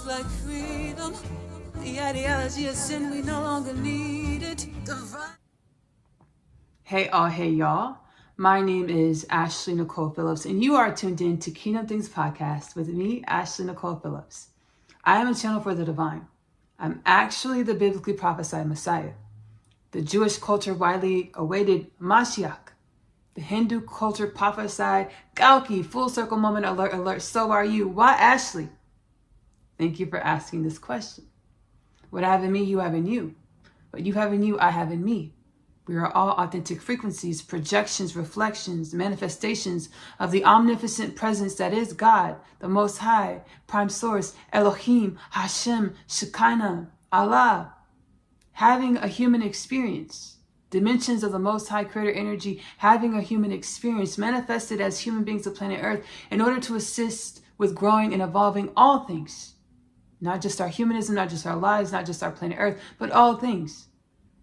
feels like freedom. The ideology of sin, we no longer need it. Hey y'all. My name is Ashley-Nicole Phillips, and you are tuned in to Kingdom Things Podcast with me, Ashley-Nicole Phillips. I am a channel for the divine. I'm actually the biblically prophesied Messiah. The Jewish culture widely awaited Mashiach. The Hindu culture prophesied Galki, full circle moment, alert, alert, so are you. Why Ashley? Thank you for asking this question. What I have in me, you have in you. What you have in you, I have in me. We are all authentic frequencies, projections, reflections, manifestations of the omnipotent presence that is God, the Most High, Prime Source, Elohim, Hashem, Shekinah, Allah. Having a human experience, dimensions of the Most High Creator energy, having a human experience manifested as human beings of planet Earth in order to assist with growing and evolving all things. Not just our humanism, not just our lives, not just our planet Earth, but all things.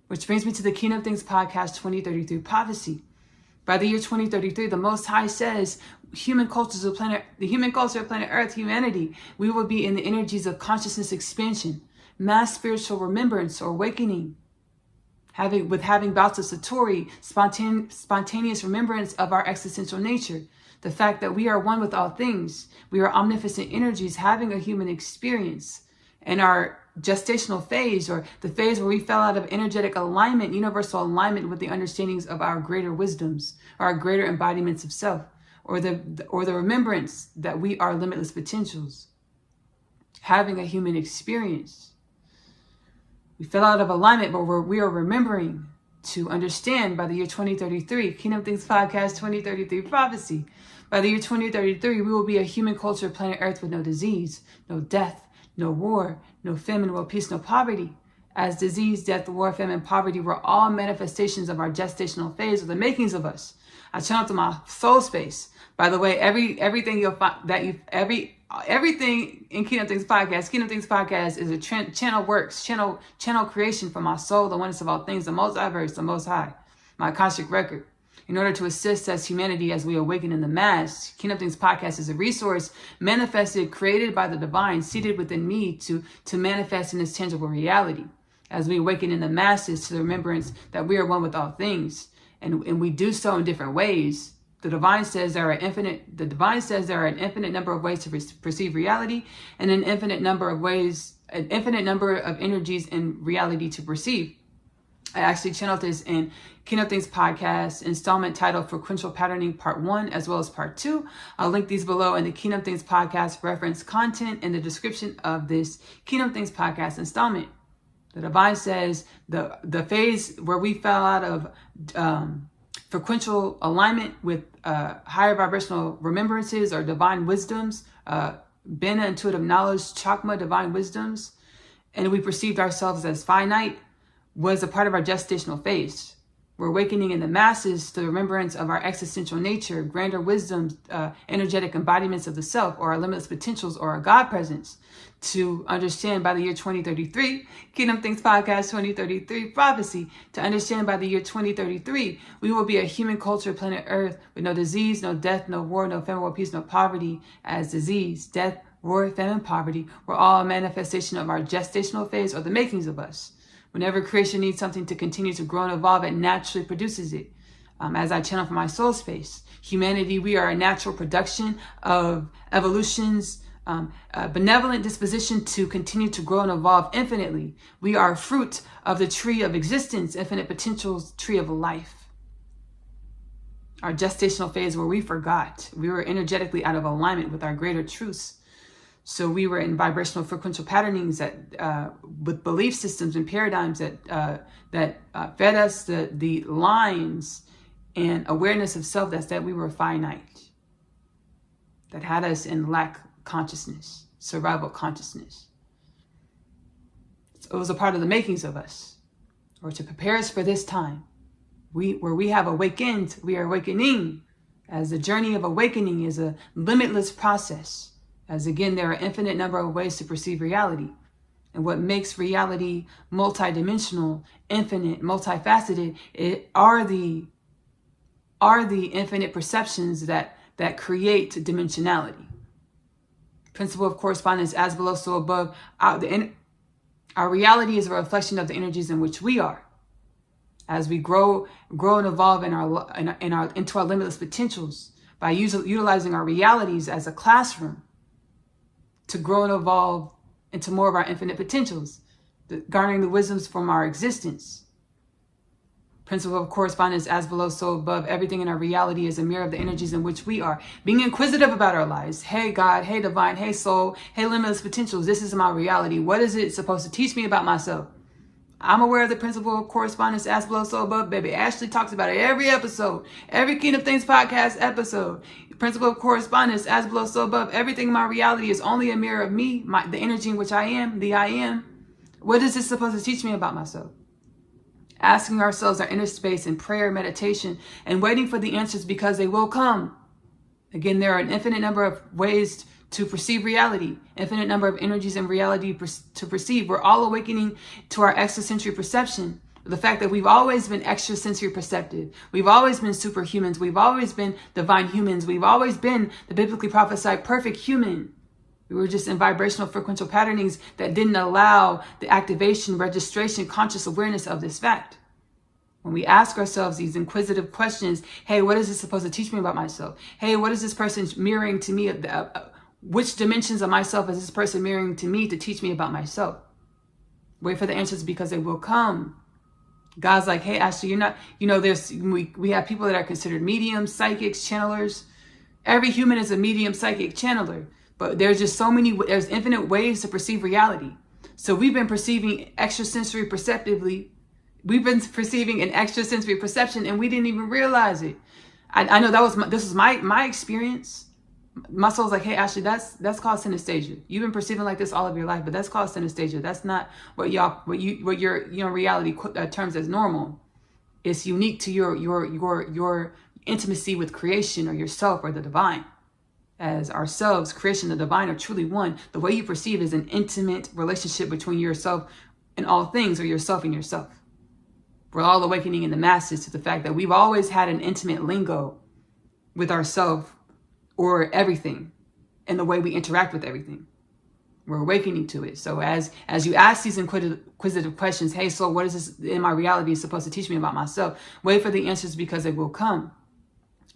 Which brings me to the Kingdom Things Podcast 2033 prophecy. By the year 2033, the Most High says, the human culture of planet Earth, humanity, we will be in the energies of consciousness expansion, mass spiritual remembrance or awakening, having bouts of satori, spontaneous remembrance of our existential nature, the fact that we are one with all things, we are omnipotent energies having a human experience, and our gestational phase, or the phase where we fell out of energetic alignment, universal alignment with the understandings of our greater wisdoms, or our greater embodiments of self, or the remembrance that we are limitless potentials, having a human experience. We fell out of alignment, but we are remembering to understand by the year 2033, Kingdom Things Podcast 2033 prophecy. By the year 2033, we will be a human culture planet Earth with no disease, no death, no war, no famine, world peace, no poverty. As disease, death, war, famine, poverty were all manifestations of our gestational phase, or the makings of us. I channel to my soul space. By the way, everything you'll find everything in Kingdom Things Podcast is a channel creation from my soul, the oneness of all things, the multiverse, the Most High, my Akashic record. In order to assist us humanity as we awaken in the mass, Kingdom Things Podcast is a resource manifested, created by the divine, seated within me to manifest in this tangible reality. As we awaken in the masses to the remembrance that we are one with all things, and we do so in different ways. The divine says there are an infinite number of ways to perceive reality, and an infinite number of energies in reality to perceive. I actually channeled this in Kingdom Things Podcast installment titled Frequential Patterning Part 1 as well as Part 2. I'll link these below in the Kingdom Things Podcast reference content in the description of this Kingdom Things Podcast installment. The divine says the phase where we fell out of frequential alignment with higher vibrational remembrances or divine wisdoms, Bena intuitive knowledge, Chakma divine wisdoms, and we perceived ourselves as finite, was a part of our gestational phase. We're awakening in the masses to the remembrance of our existential nature, grander wisdoms, energetic embodiments of the self, or our limitless potentials, or our God presence, to understand by the year 2033, Kingdom Things Podcast 2033 prophecy, to understand by the year 2033, we will be a human culture, planet Earth, with no disease, no death, no war, no famine, world peace, no poverty, as disease, death, war, famine, poverty were all a manifestation of our gestational phase, or the makings of us. Whenever creation needs something to continue to grow and evolve, it naturally produces it. As I channel from my soul space, humanity, we are a natural production of evolution's benevolent disposition to continue to grow and evolve infinitely. We are fruit of the tree of existence, infinite potential's tree of life. Our gestational phase where we forgot. We were energetically out of alignment with our greater truths. So we were in vibrational frequential patternings that, with belief systems and paradigms that fed us the lines and awareness of self that said we were finite, that had us in lack consciousness, survival consciousness. So it was a part of the makings of us, or to prepare us for this time. Where we have awakened, we are awakening, as the journey of awakening is a limitless process. As again, there are an infinite number of ways to perceive reality. And what makes reality multidimensional, infinite, multifaceted, are the infinite perceptions that create dimensionality. Principle of correspondence, as below, so above. Our reality is a reflection of the energies in which we are. As we grow and evolve into our limitless potentials by utilizing our realities as a classroom to grow and evolve into more of our infinite potentials, garnering the wisdoms from our existence. Principle of correspondence, as below, so above. Everything in our reality is a mirror of the energies in which we are. Being inquisitive about our lives. Hey God, hey divine, hey soul, hey limitless potentials. This is my reality. What is it supposed to teach me about myself? I'm aware of the principle of correspondence, as below, so above, baby. Ashley talks about it every episode, every Kingdom Things podcast episode. Principle of correspondence, as below, so above. Everything in my reality is only a mirror of me, the energy in which I am, the I am. What is this supposed to teach me about myself? Asking ourselves our inner space in prayer, meditation, and waiting for the answers because they will come. Again, there are an infinite number of ways to perceive reality, infinite number of energies in reality to perceive. We're all awakening to our extrasensory perception. The fact that we've always been extrasensory perceptive. We've always been superhumans. We've always been divine humans. We've always been the biblically prophesied perfect human. We were just in vibrational frequential patternings that didn't allow the activation, registration, conscious awareness of this fact. When we ask ourselves these inquisitive questions, hey, what is this supposed to teach me about myself? Hey, what is this person mirroring to me? Which dimensions of myself is this person mirroring to me to teach me about myself? Wait for the answers because they will come. God's like, hey, Ashley, you're not, we have people that are considered mediums, psychics, channelers. Every human is a medium, psychic, channeler. But there's just there's infinite ways to perceive reality. So we've been perceiving extrasensory perceptively. We've been perceiving an extrasensory perception and we didn't even realize it. I know this was my experience. My soul's like, hey, Ashley, that's called synesthesia. You've been perceiving like this all of your life, but that's called synesthesia. That's not what your reality terms as normal. It's unique to your intimacy with creation or yourself or the divine. As ourselves, creation, the divine are truly one. The way you perceive is an intimate relationship between yourself and all things, or yourself and yourself. We're all awakening in the masses to the fact that we've always had an intimate lingo with ourselves or everything and the way we interact with everything. We're awakening to it. So as you ask these inquisitive questions, hey, so what is this in my reality supposed to teach me about myself? Wait for the answers because they will come.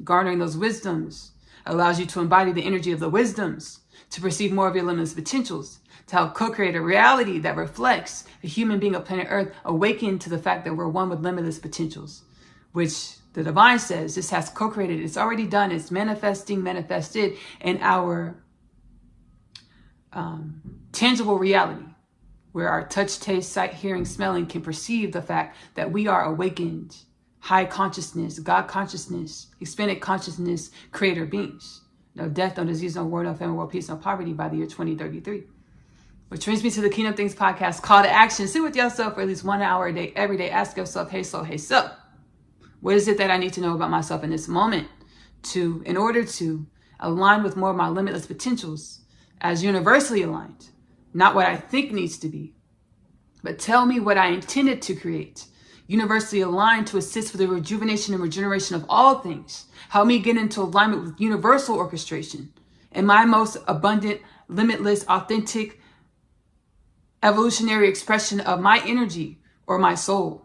Garnering those wisdoms allows you to embody the energy of the wisdoms, to perceive more of your limitless potentials, to help co-create a reality that reflects a human being of planet Earth awakened to the fact that we're one with limitless potentials, which the divine says this has co-created. It's already done. It's manifested in our tangible reality, where our touch, taste, sight, hearing, smelling can perceive the fact that we are awakened, high consciousness, God consciousness, expanded consciousness, creator beings. No death, no disease, no war, no famine, world peace, no poverty by the year 2033. Which brings me to the Kingdom Things podcast, call to action. Sit with yourself for at least 1 hour a day, every day. Ask yourself, hey soul, hey self, what is it that I need to know about myself in this moment in order to align with more of my limitless potentials as universally aligned? Not what I think needs to be, but tell me what I intended to create. Universally aligned to assist with the rejuvenation and regeneration of all things. Help me get into alignment with universal orchestration and my most abundant, limitless, authentic, evolutionary expression of my energy or my soul.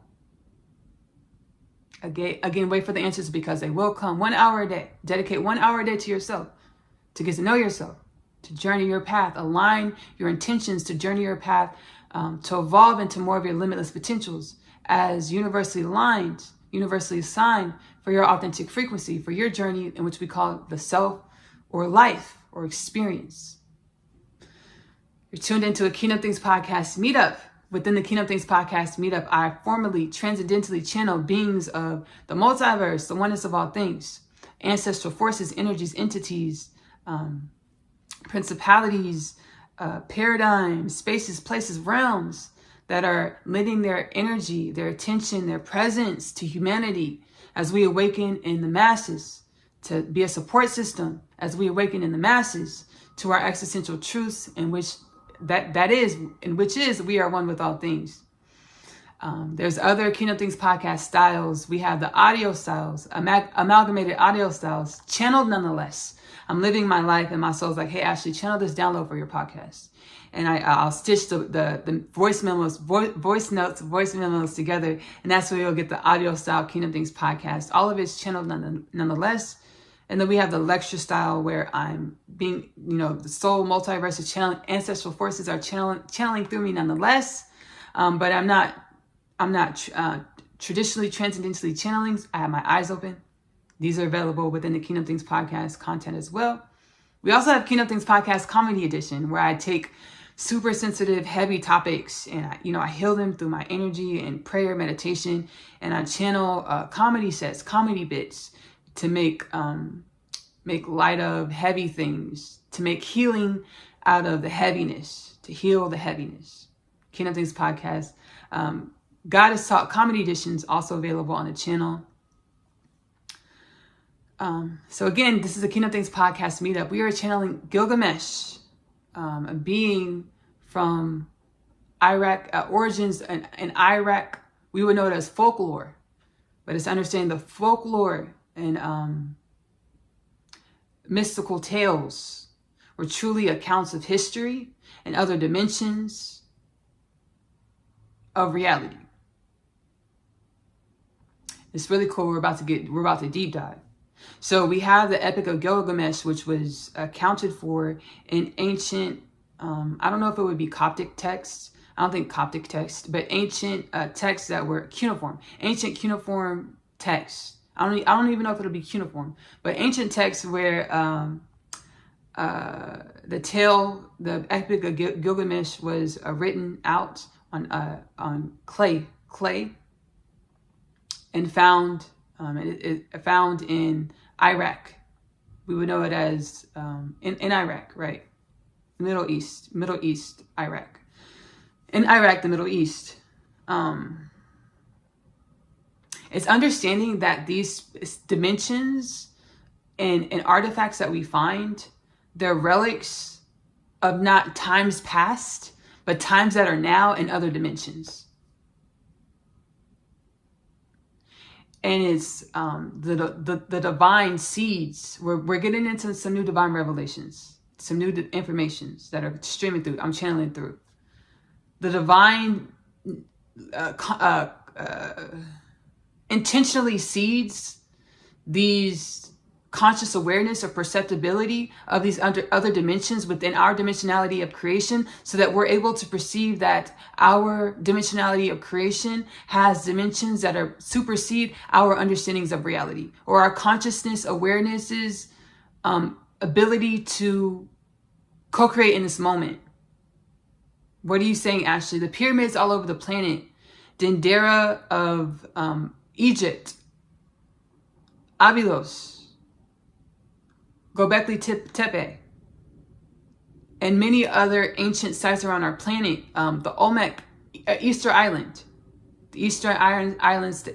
Again, wait for the answers because they will come. 1 hour a day. Dedicate 1 hour a day to yourself, to get to know yourself, to journey your path, align your intentions to journey your path, to evolve into more of your limitless potentials as universally aligned, universally assigned for your authentic frequency, for your journey in which we call the self or life or experience. You're tuned into a Kingdom Things podcast meetup. Within the Kingdom Things podcast meetup, I formally, transcendentally channel beings of the multiverse, the oneness of all things, ancestral forces, energies, entities, principalities, paradigms, spaces, places, realms that are lending their energy, their attention, their presence to humanity as we awaken in the masses, to be a support system as we awaken in the masses to our existential truths in which we are one with all things. There's other Kingdom Things podcast styles. We have the audio styles, amalgamated audio styles, channeled nonetheless. I'm living my life, and my soul's like, hey, Ashley, channel this download for your podcast. And I'll stitch the voice memos, voice notes, voice memos together. And that's where you'll get the audio style Kingdom Things podcast. All of it's channeled nonetheless. And then we have the lecture style where I'm being, the soul multiverse is channeling, ancestral forces are channeling through me nonetheless. But I'm not traditionally transcendentally channeling. I have my eyes open. These are available within the Kingdom Things podcast content as well. We also have Kingdom Things podcast comedy edition, where I take super sensitive, heavy topics, and I heal them through my energy and prayer, meditation, and I channel comedy sets, comedy bits to make light of heavy things, to make healing out of the heaviness, to heal the heaviness. Kingdom Things podcast. God is Taught comedy editions also available on the channel. So again, this is a Kingdom Things podcast meetup. We are channeling Gilgamesh, a being from Iraq, origins in Iraq. We would know it as folklore, but it's understanding the folklore and mystical tales were truly accounts of history and other dimensions of reality. It's really cool. We're about to deep dive. So we have the Epic of Gilgamesh, which was accounted for in ancient, I don't know if it would be Coptic texts. I don't think Coptic texts, but ancient texts that were cuneiform. Ancient cuneiform texts. I don't even know if it'll be cuneiform, but ancient texts where the Epic of Gilgamesh was written out on clay, and found in Iraq. We would know it as in Iraq, right? Middle East, Iraq. In Iraq, the Middle East. It's understanding that these dimensions and artifacts that we find, they're relics of not times past, but times that are now in other dimensions. And it's the divine seeds. We're getting into some new divine revelations, some new informations that are streaming through. I'm channeling through. The divine intentionally seeds these conscious awareness or perceptibility of these other dimensions within our dimensionality of creation, so that we're able to perceive that our dimensionality of creation has dimensions that are supersede our understandings of reality, or our consciousness awareness's ability to co-create in this moment. What are you saying, Ashley? The pyramids all over the planet, Dendera of Egypt, Abylos, Göbekli Tepe, and many other ancient sites around our planet, the Olmec, Easter Island, the Easter Island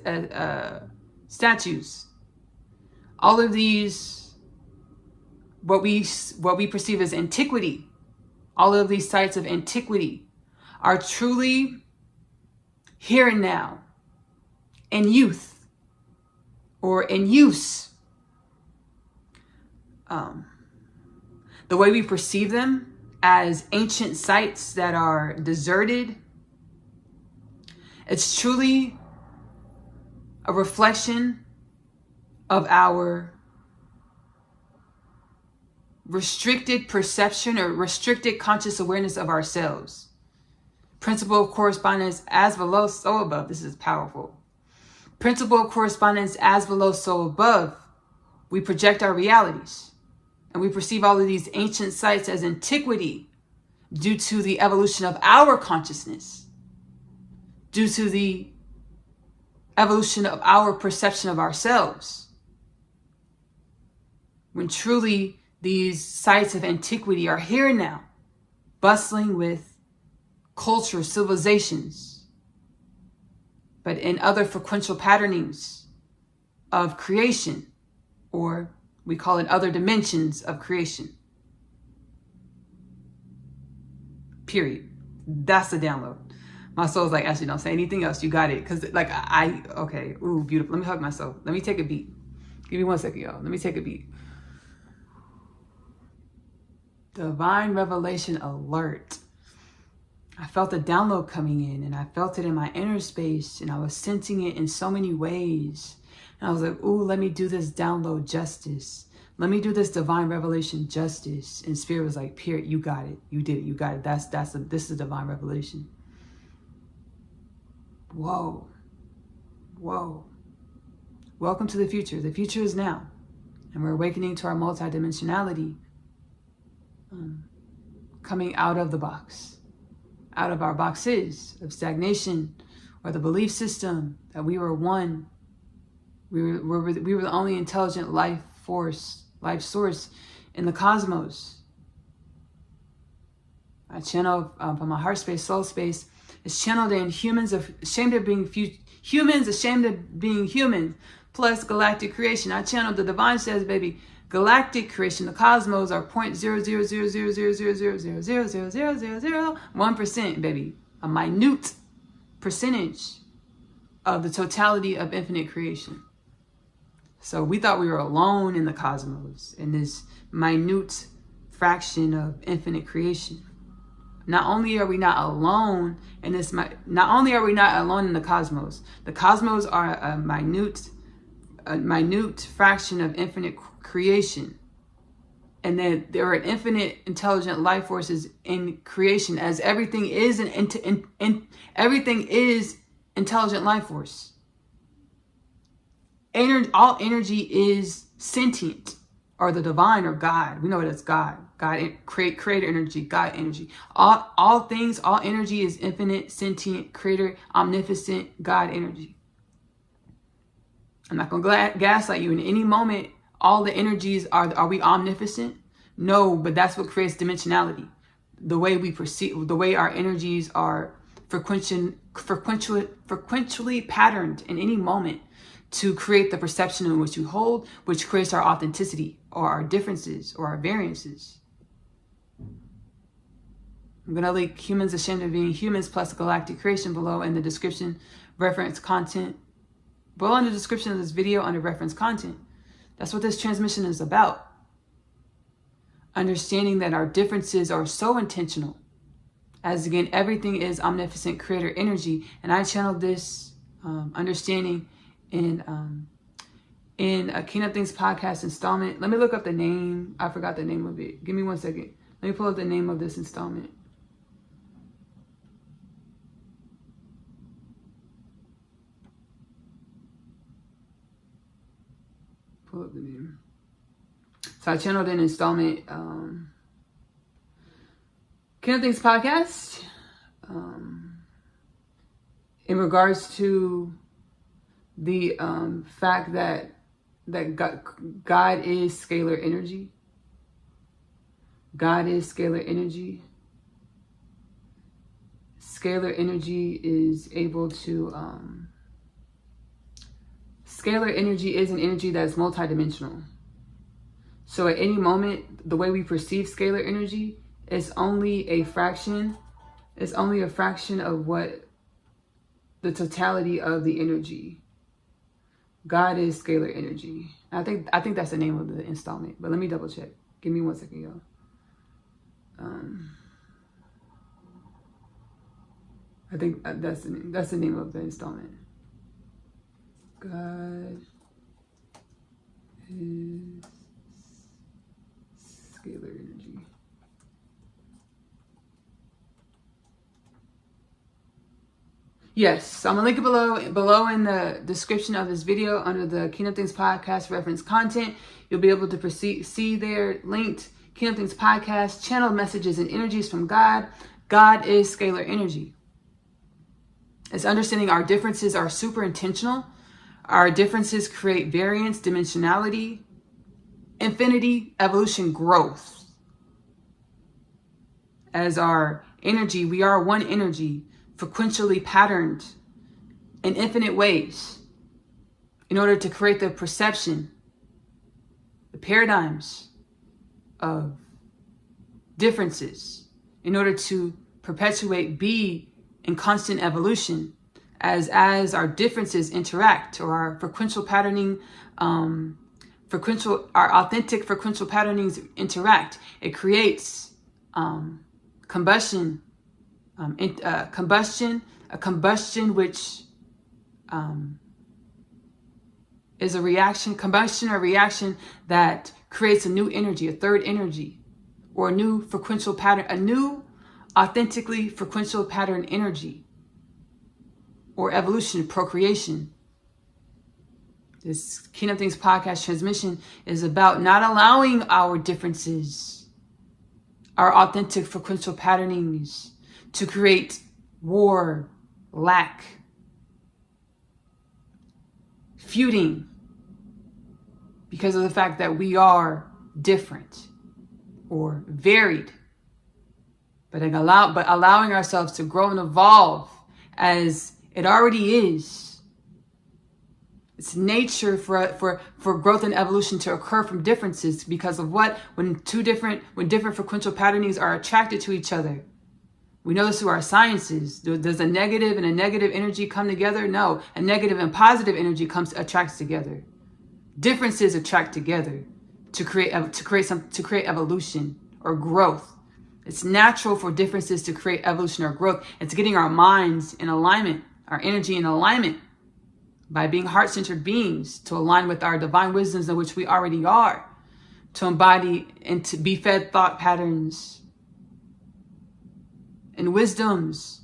statues, all of these, what we perceive as antiquity, all of these sites of antiquity are truly here and now, in youth, or in use. The way we perceive them as ancient sites that are deserted, it's truly a reflection of our restricted perception or restricted conscious awareness of ourselves. Principle of correspondence, as below, so above. This is powerful. Principle of correspondence, as below, so above. We project our realities, and we perceive all of these ancient sites as antiquity due to the evolution of our consciousness, due to the evolution of our perception of ourselves. When truly these sites of antiquity are here now, bustling with culture, civilizations, but in other frequential patternings of creation, or we call it other dimensions of creation. Period. That's the download. My soul's like, Ashley, don't say anything else. You got it. Because okay. Ooh, beautiful. Let me hug myself. Let me take a beat. Give me 1 second, y'all. Let me take a beat. Divine revelation alert. I felt a download coming in, and I felt it in my inner space, and I was sensing it in so many ways. And I was like, ooh, let me do this download justice. Let me do this divine revelation justice. And Spirit was like, period, you got it. You did it. You got it. This is divine revelation. Whoa. Whoa. Welcome to the future. The future is now. And we're awakening to our multidimensionality. Coming out of the box. Out of our boxes of stagnation or the belief system that we were one. We were the only intelligent life source in the cosmos. I channel from my heart space, soul space. It's channeled in humans ashamed of being human, plus galactic creation. I channeled the divine says, baby, galactic creation, the cosmos are 0.0000000000001%, baby. A minute percentage of the totality of infinite creation. So we thought we were alone in the cosmos, in this minute fraction of infinite creation. Not only are we not alone in this, not only are we not alone in the cosmos are a minute fraction of infinite creation. And then there are infinite intelligent life forces in creation, as everything is everything is intelligent life force. All energy is sentient, or the divine, or God. We know it as God. God, creator energy, God energy. All things, all energy is infinite, sentient, creator, omnipotent, God energy. I'm not going to gaslight you. In any moment, all the energies, are we omnipotent? No, but that's what creates dimensionality. The way we perceive, the way our energies are frequentially patterned in any moment to create the perception in which we hold, which creates our authenticity or our differences or our variances. I'm going to link humans ashamed of being humans plus galactic creation below in the description, reference content. Below in the description of this video under reference content. That's what this transmission is about. Understanding that our differences are so intentional. As again, everything is omnipotent creator energy. And I channeled this understanding in a Kingdom Things podcast installment. Let me look up the name. I forgot the name of it. Give me 1 second. Let me pull up the name of this installment. Pull up the name. So I channeled an installment, Kingdom Things podcast, in regards to the fact that God is scalar energy. God is scalar energy. Scalar energy is able to, scalar energy is an energy that's multidimensional. So at any moment, the way we perceive scalar energy is only a fraction. It's only a fraction of what the totality of the energy. God is scalar energy. I think that's the name of the installment, but let me double check. Give me 1 second, y'all. I think that's the name of the installment. God is scalar energy. Yes, I'm gonna link it below in the description of this video under the Kingdom Things podcast reference content. You'll be able to see there linked Kingdom Things podcast, channeled messages and energies from God. God is scalar energy. It's understanding our differences are super intentional. Our differences create variance, dimensionality, infinity, evolution, growth. As our energy, we are one energy, frequentially patterned in infinite ways in order to create the perception, the paradigms of differences, in order to perpetuate, be in constant evolution as our differences interact, or our frequential patterning our authentic frequential patternings interact, it creates combustion, a combustion which is a reaction, that creates a new energy, a third energy, or a new frequential pattern, a new authentically frequential pattern energy, or evolution, procreation. This Kingdom Things podcast transmission is about not allowing our differences, our authentic frequential patternings, to create war, lack, feuding, because of the fact that we are different or varied, but allowing ourselves to grow and evolve as it already is. It's nature for growth and evolution to occur from differences, because of what? When different frequential patternings are attracted to each other. We know this through our sciences. Does a negative and a negative energy come together? No. A negative and positive energy attracts together. Differences attract together to create evolution or growth. It's natural for differences to create evolution or growth. It's getting our minds in alignment, our energy in alignment, by being heart-centered beings, to align with our divine wisdoms in which we already are, to embody and to be fed thought patterns and wisdoms.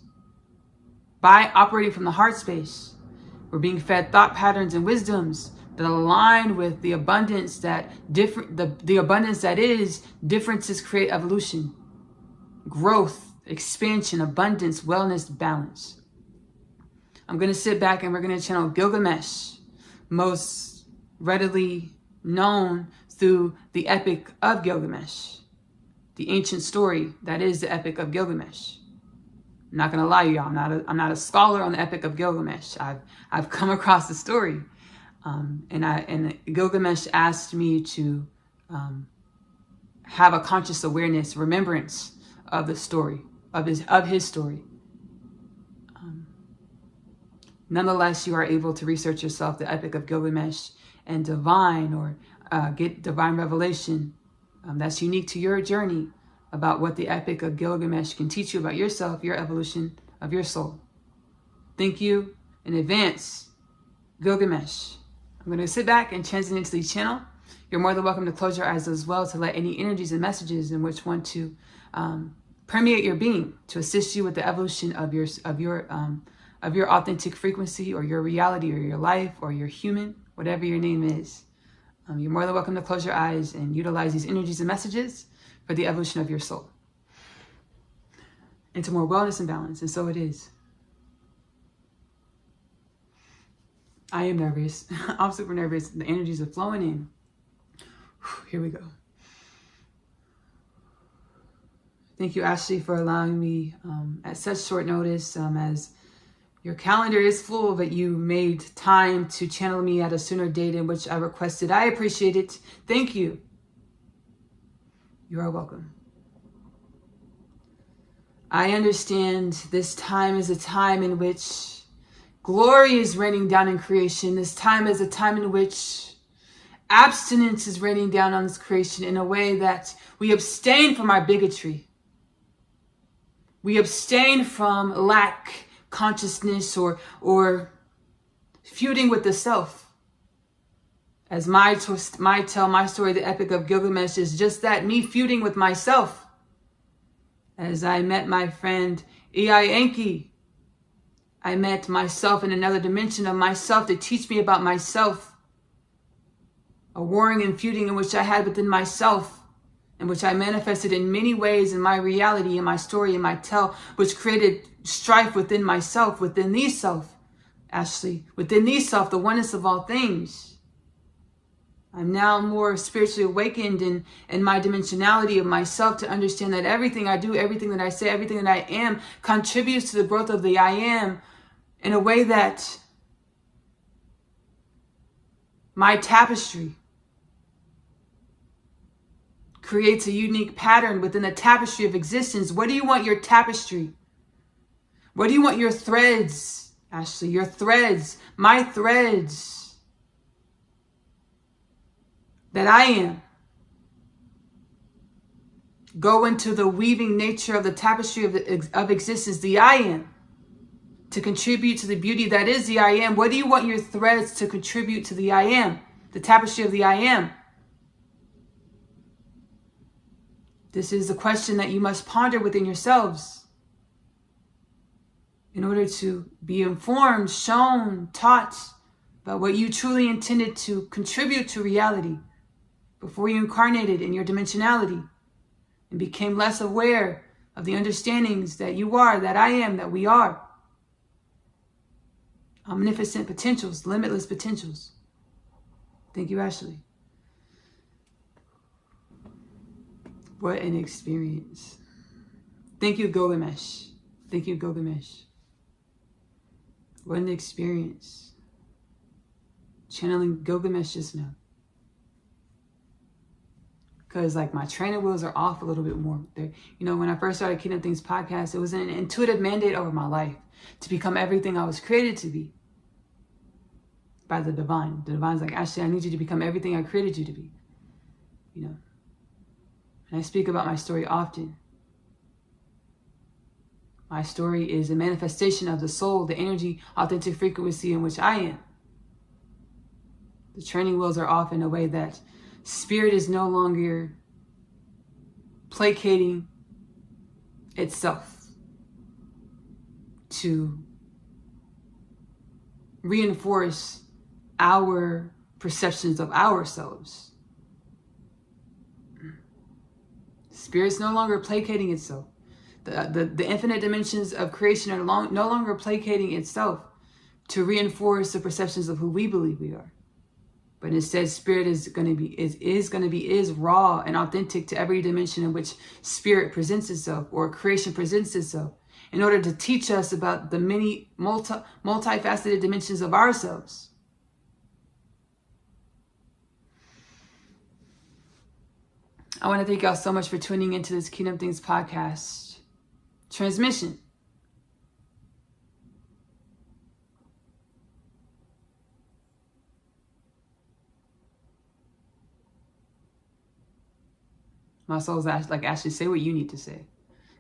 By operating from the heart space, we're being fed thought patterns and wisdoms that align with the abundance that the abundance that is. Differences create evolution, growth, expansion, abundance, wellness, balance. I'm going to sit back and we're going to channel Gilgamesh, most readily known through the Epic of Gilgamesh, the ancient story that is the Epic of Gilgamesh. I'm not going to lie to y'all, I'm not a scholar on the Epic of Gilgamesh. I've come across the story, and Gilgamesh asked me to have a conscious awareness, remembrance of the story, of his story. Nonetheless, you are able to research yourself, the Epic of Gilgamesh, and get divine revelation that's unique to your journey about what the Epic of Gilgamesh can teach you about yourself, your evolution of your soul. Thank you in advance, Gilgamesh. I'm going to sit back and transit into the channel. You're more than welcome to close your eyes as well, to let any energies and messages in which want to permeate your being, to assist you with the evolution of your authentic frequency, or your reality, or your life, or your human, whatever your name is. You're more than welcome to close your eyes and utilize these energies and messages for the evolution of your soul into more wellness and balance. And so it is. I am nervous. I'm super nervous. The energies are flowing in. Here we go. Thank you, Ashley, for allowing me at such short notice, as your calendar is full, but you made time to channel me at a sooner date in which I requested. I appreciate it. Thank you. You are welcome. I understand this time is a time in which glory is raining down in creation. This time is a time in which abstinence is raining down on this creation, in a way that we abstain from our bigotry. We abstain from lack consciousness or feuding with the self. As my story, the Epic of Gilgamesh, is just that, me feuding with myself. As I met my friend Enki, I met myself in another dimension of myself to teach me about myself. A warring and feuding in which I had within myself, in which I manifested in many ways in my reality, in my story, in my tell, which created strife within myself, within thee self, Ashley, within thee self, the oneness of all things. I'm now more spiritually awakened in my dimensionality of myself, to understand that everything I do, everything that I say, everything that I am contributes to the growth of the I am, in a way that my tapestry creates a unique pattern within the tapestry of existence. What do you want your tapestry? What do you want your threads, Ashley? Your threads, my threads that I am. Go into the weaving nature of the tapestry of existence, the I am, to contribute to the beauty that is the I am. What do you want your threads to contribute to the I am, the tapestry of the I am? This is a question that you must ponder within yourselves in order to be informed, shown, taught about what you truly intended to contribute to reality before you incarnated in your dimensionality and became less aware of the understandings that you are, that I am, that we are. Omnificent potentials, limitless potentials. Thank you, Ashley. What an experience. Thank you, Gilgamesh. Thank you, Gilgamesh. What an experience. Channeling Gilgamesh just now. Because like my training wheels are off a little bit more. When I first started Kingdom Things podcast, it was an intuitive mandate over my life to become everything I was created to be by the divine. The divine's like, Ashley, I need you to become everything I created you to be. And I speak about my story often. My story is a manifestation of the soul, the energy, authentic frequency in which I am. The training wheels are off in a way that spirit is no longer placating itself to reinforce our perceptions of ourselves. Spirit's no longer placating itself. The infinite dimensions of creation are no longer placating itself to reinforce the perceptions of who we believe we are. But instead, spirit is raw and authentic to every dimension in which spirit presents itself or creation presents itself, in order to teach us about the many multifaceted dimensions of ourselves. I want to thank y'all so much for tuning into this Kingdom Things podcast transmission. My soul's like, Ashley, say what you need to say.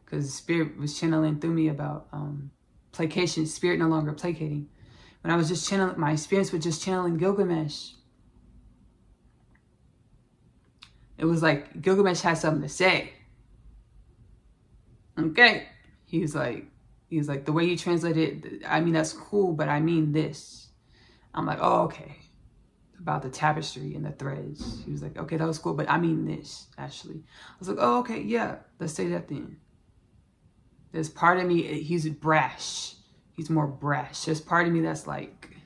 Because spirit was channeling through me about placation, spirit no longer placating. When I was just channeling, my experience with just channeling Gilgamesh, it was like Gilgamesh had something to say. Okay. He was like, the way you translated it, I mean, that's cool, but I mean this. I'm like, oh, okay. About the tapestry and the threads. He was like, okay, that was cool, but I mean this, Ashley. I was like, oh, okay, yeah, let's say that then. There's part of me, he's brash. He's more brash. There's part of me that's like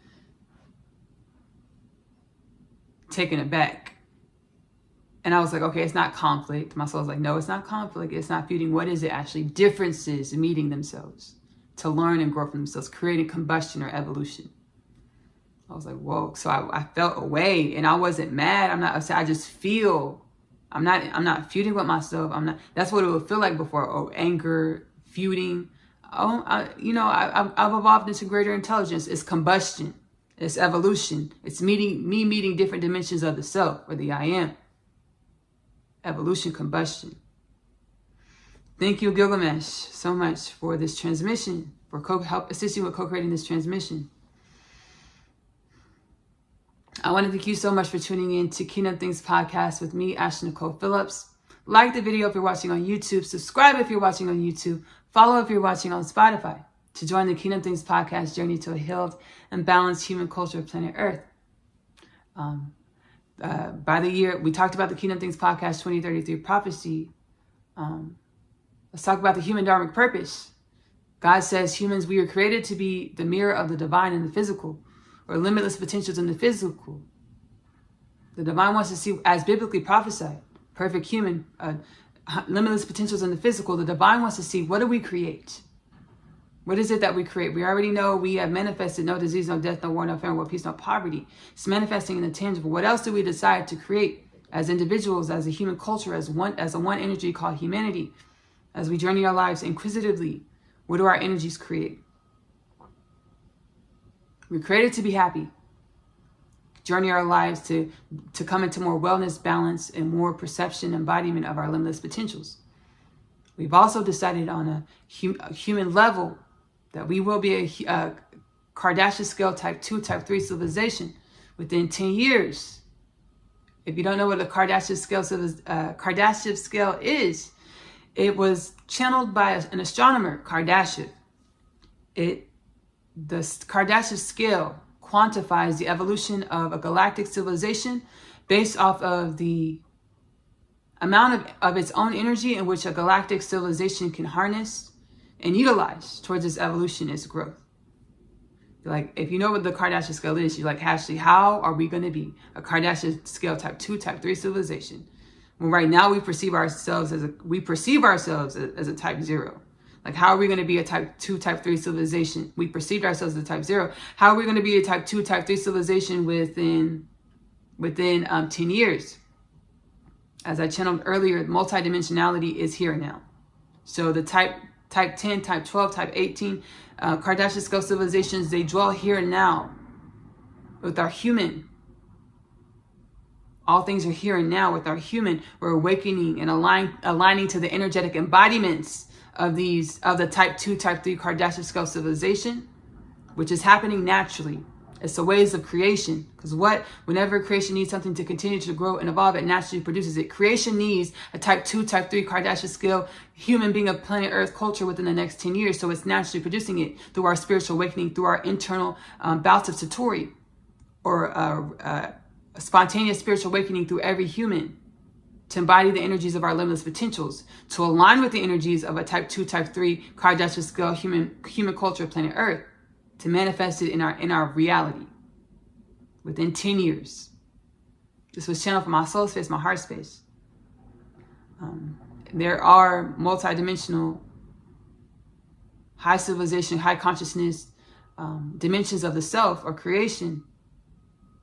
taken aback. And I was like, okay, it's not conflict. My soul's like, no, it's not conflict. It's not feuding. What is it actually? Differences meeting themselves to learn and grow from themselves, creating combustion or evolution. I was like, whoa. So I felt away, and I wasn't mad. I'm not upset. I just feel, I'm not feuding with myself. That's what it would feel like before. Oh, anger, feuding. Oh, I've evolved into greater intelligence. It's combustion. It's evolution. It's meeting different dimensions of the self, or the I am. Evolution, combustion. Thank you, Gilgamesh, so much for this transmission, for help assisting with co-creating this transmission. I want to thank you so much for tuning in to Kingdom Things podcast with me, Ashley-Nicole Phillips. Like the video if you're watching on YouTube. Subscribe if you're watching on YouTube. Follow if you're watching on Spotify to join the Kingdom Things podcast journey to a healed and balanced human culture of planet Earth. By the year, we talked about the Kingdom Things podcast 2033 prophecy. Let's talk about the human dharmic purpose. God says humans, we are created to be the mirror of the divine in the physical, or limitless potentials in the physical. The divine wants to see, as biblically prophesied, perfect human, limitless potentials in the physical. The divine wants to see, what do we create? What is it that we create? We already know we have manifested no disease, no death, no war, no famine, no peace, no poverty. It's manifesting in the tangible. What else do we decide to create as individuals, as a human culture, as a one energy called humanity? As we journey our lives inquisitively, what do our energies create? We're created to be happy. journey our lives to come into more wellness, balance, and more perception, embodiment of our limitless potentials. We've also decided on a human level that we will be a Kardashian scale type 2, type 3 civilization within 10 years. If you don't know what a Kardashian scale is, it was channeled by an astronomer, Kardashian. The Kardashian scale quantifies the evolution of a galactic civilization based off of the amount of its own energy in which a galactic civilization can harness and utilize towards its evolution, its growth. Like, if you know what the Kardashian scale is, you're like, Ashley, how are we going to be a Kardashian scale type 2, type 3 civilization? Well, right now we perceive ourselves as a type 0. Like, how are we going to be a type 2, type 3 civilization? We perceived ourselves as a type 0. How are we going to be a type 2, type 3 civilization within 10 years? As I channeled earlier, multidimensionality is here now. So the type 10, type 12, type 18, Kardashian scale civilizations, they dwell here and now with our human. All things are here and now with our human. We're awakening and aligning to the energetic embodiments of the type 2, type 3 Kardashian scale civilization, which is happening naturally. It's the ways of creation. Because whenever creation needs something to continue to grow and evolve, it naturally produces it. Creation needs a type 2, type 3 Kardashian scale human being of planet Earth culture within the next 10 years. So it's naturally producing it through our spiritual awakening, through our internal bouts of Satori, or a spontaneous spiritual awakening through every human, to embody the energies of our limitless potentials, to align with the energies of a type 2, type 3 Kardashian scale human culture of planet Earth, to manifest it in our reality within 10 years. This was channeled from my soul space, my heart space. There are multidimensional, high civilization, high consciousness dimensions of the self or creation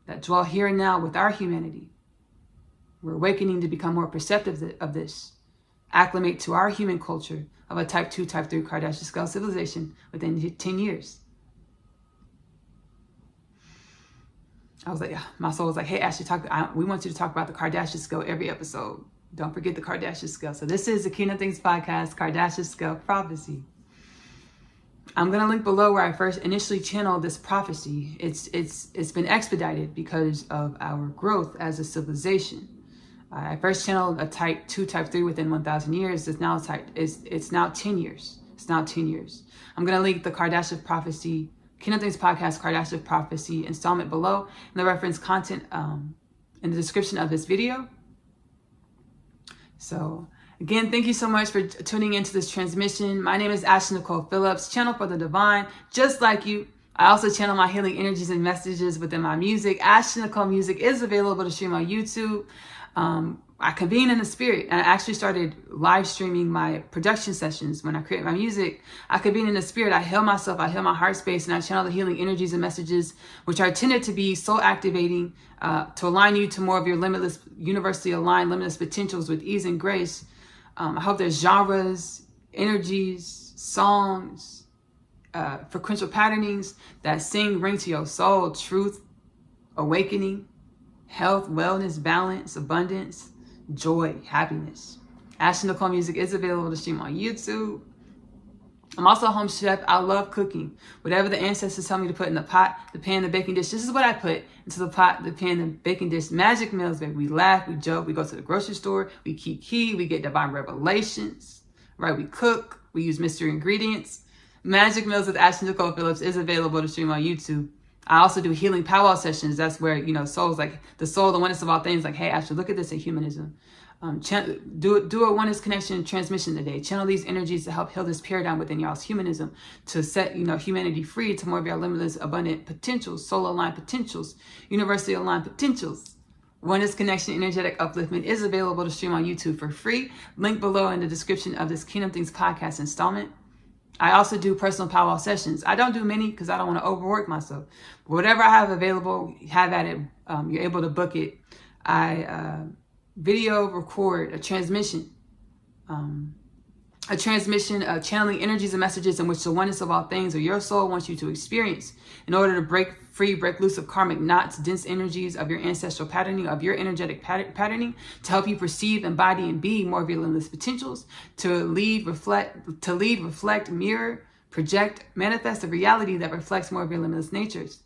that dwell here and now with our humanity. We're awakening to become more perceptive of this, acclimate to our human culture of a type 2, type 3 Kardashian scale civilization within 10 years. I was like, yeah, my soul was like, hey, Ashley, we want you to talk about the Kardashian scale every episode. Don't forget the Kardashian scale. So this is the Kingdom Things Podcast, Kardashian scale prophecy. I'm going to link below where I first initially channeled this prophecy. It's been expedited because of our growth as a civilization. I first channeled a type 2, type 3 within 1,000 years. It's now 10 years. It's now 10 years. I'm going to link the Kardashian prophecy, Kingdom Things Podcast, Kardashian prophecy installment below, and the reference content in the description of this video. So again, thank you so much for tuning into this transmission. My name is Ashley-Nicole Phillips, channel for the divine, just like you. I also channel my healing energies and messages within my music. Ashley-Nicole music is available to stream on YouTube. I convene in the spirit, and I actually started live streaming my production sessions. When I create my music, I convene in the spirit. I heal myself, I heal my heart space, and I channel the healing energies and messages, which are intended to be soul activating, to align you to more of your limitless, universally aligned limitless potentials with ease and grace. I hope there's genres, energies, songs, frequential patternings that ring to your soul, truth, awakening, health, wellness, balance, abundance, joy, happiness. Ashley-Nicole music is available to stream on YouTube. I'm also a home chef. I love cooking. Whatever the ancestors tell me to put in the pot, the pan, the baking dish, this is what I put into the pot, the pan, the baking dish. Magic meals, baby. We laugh, we joke, we go to the grocery store, we kiki, we get divine revelations, right? We cook, we use mystery ingredients. Magic Meals with Ashley-Nicole Phillips is available to stream on YouTube. I also do healing powwow sessions. That's where, souls like the soul, the oneness of all things, like, hey, Ashley, look at this in humanism. Do a oneness connection transmission today. Channel these energies to help heal this paradigm within y'all's humanism, to set, humanity free to more of your limitless, abundant potentials, soul aligned potentials, universally aligned potentials. Oneness connection, energetic upliftment is available to stream on YouTube for free. Link below in the description of this Kingdom Things podcast installment. I also do personal powwow sessions. I don't do many because I don't want to overwork myself. But whatever I have available, have at it. You're able to book it. I video record a transmission a transmission of channeling energies and messages in which the oneness of all things or your soul wants you to experience in order to break loose of karmic knots, dense energies of your ancestral patterning, of your energetic patterning, to help you perceive, embody, and be more of your limitless potentials, to lead, reflect, mirror, project, manifest a reality that reflects more of your limitless natures.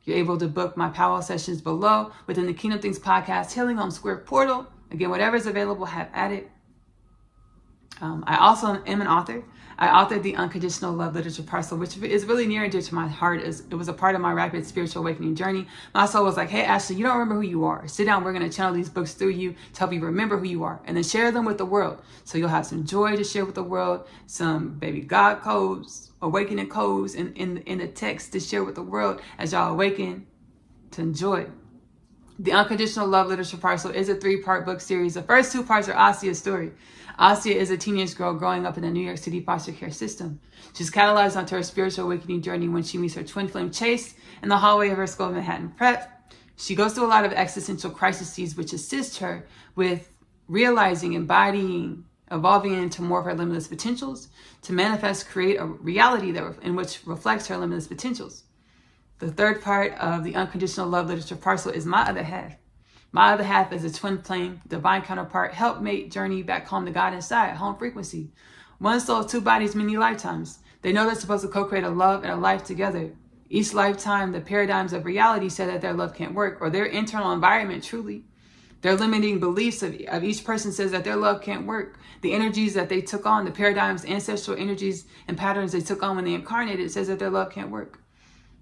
You're able to book my Powwow sessions below within the Kingdom Things Podcast Healing Home Square portal. Again, whatever is available, have at it. I also am an author. I authored the Unconditional Love Literature Parcel, which is really near and dear to my heart. It was a part of my rapid spiritual awakening journey. My soul was like, hey, Ashley, you don't remember who you are. Sit down. We're going to channel these books through you to help you remember who you are and then share them with the world. So you'll have some joy to share with the world, some baby God codes, awakening codes in the text to share with the world as y'all awaken to enjoy. The Unconditional Love Literature Parcel is a 3-part book series. The first 2 parts are Asia's story. Asia is a teenage girl growing up in the New York City foster care system. She's catalyzed onto her spiritual awakening journey when she meets her twin flame Chase in the hallway of her school of Manhattan Prep. She goes through a lot of existential crises which assist her with realizing, embodying, evolving into more of her limitless potentials to manifest, create a reality in which reflects her limitless potentials. The third part of the Unconditional Love Literature Parcel is my other half. My other half is a twin flame, divine counterpart, helpmate, journey back home to God inside, home frequency. One soul, 2 bodies, many lifetimes. They know they're supposed to co-create a love and a life together. Each lifetime, the paradigms of reality say that their love can't work, or their internal environment truly. Their limiting beliefs of each person says that their love can't work. The energies that they took on, the paradigms, ancestral energies, and patterns they took on when they incarnated says that their love can't work.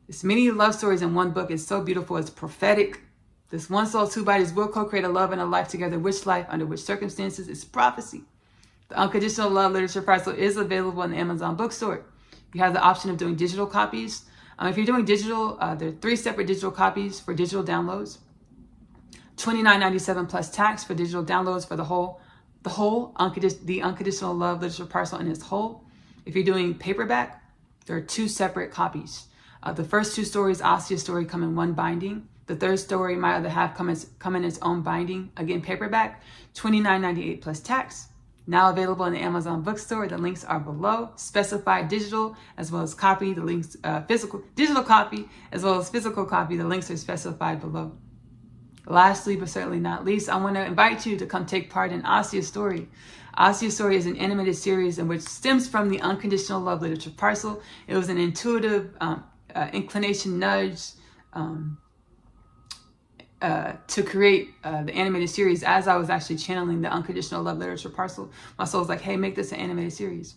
There's many love stories in one book. It's so beautiful. It's prophetic. This one soul, 2 bodies will co-create a love and a life together. Which life, under which circumstances, is prophecy. The Unconditional Love Literature Parcel is available in the Amazon bookstore. You have the option of doing digital copies. If you're doing digital, there are 3 separate digital copies for digital downloads. $29.97 plus tax for digital downloads for the Unconditional Love Literature Parcel in its whole. If you're doing paperback, there are 2 separate copies. The first 2 stories, Asia's story, come in 1 binding. The third story, My Other Half, come in its own binding. Again, paperback, $29.98 plus tax. Now available in the Amazon bookstore. The links are below. Specified digital as well as copy. The links, digital copy as well as physical copy. The links are specified below. Lastly, but certainly not least, I want to invite you to come take part in Asia's story. Asia's story is an animated series in which stems from the Unconditional Love Literature Parcel. It was an intuitive inclination nudge to create the animated series. As I was actually channeling the Unconditional Love Literature Parcel, my soul was like, hey, make this an animated series.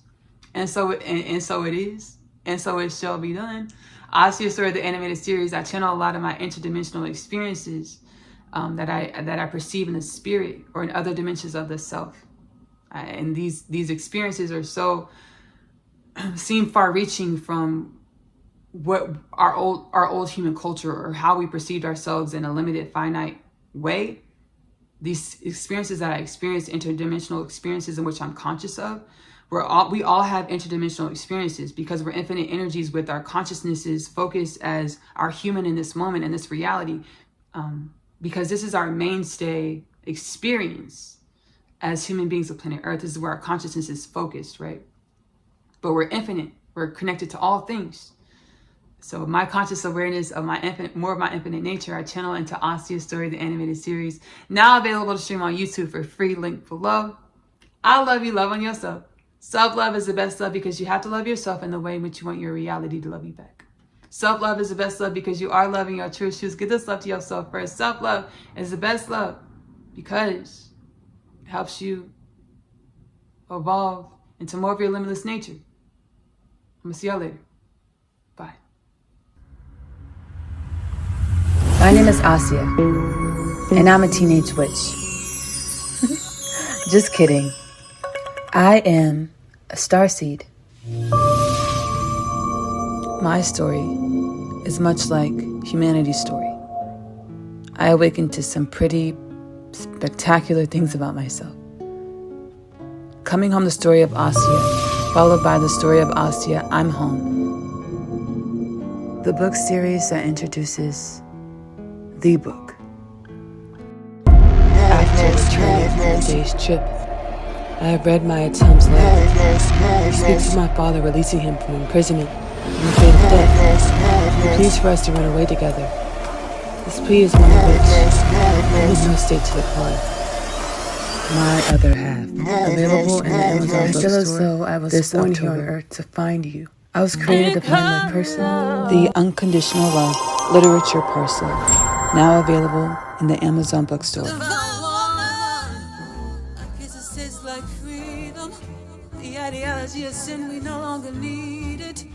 And so it is. And so it shall be done. Asia's story, the animated series, I channel a lot of my interdimensional experiences that I perceive in the spirit or in other dimensions of the self. And these experiences are so seem far-reaching from what our old human culture or how we perceived ourselves in a limited, finite way. These experiences that I experienced, interdimensional experiences in which I'm conscious of, we all have interdimensional experiences because we're infinite energies with our consciousnesses focused as our human in this moment, in this reality, because this is our mainstay experience as human beings of planet Earth. This is where our consciousness is focused, right? But we're infinite. We're connected to all things. So my conscious awareness of more of my infinite nature, I channel into Asia's story, the animated series, now available to stream on YouTube for free, link below. I love you. Love on yourself. Self-love is the best love because you have to love yourself in the way in which you want your reality to love you back. Self-love is the best love because you are loving your true truths. Give this love to yourself first. Self-love is the best love because it helps you evolve into more of your limitless nature. I'm going to see y'all later. Bye. My name is Asia, and I'm a teenage witch. Just kidding. I am a starseed. My story is much like humanity's story. I awakened to some pretty spectacular things about myself. Coming home, the story of Asia, followed by the story of Asia, I'm home. The book series that introduces the book. After a 10 day's trip, I have read my Tom's letter. He speaks of my father releasing him from imprisonment and the fate of death. He pleads for us to run away together. This plea is one of which I need no state to decline. My Other Half, available in the Amazon bookstore. I feel as though I was born here on earth to find you. I was created to find my person. The Unconditional Love Literature Parcel, now available in the Amazon bookstore. Like freedom, the ideology of sin, we no longer need it.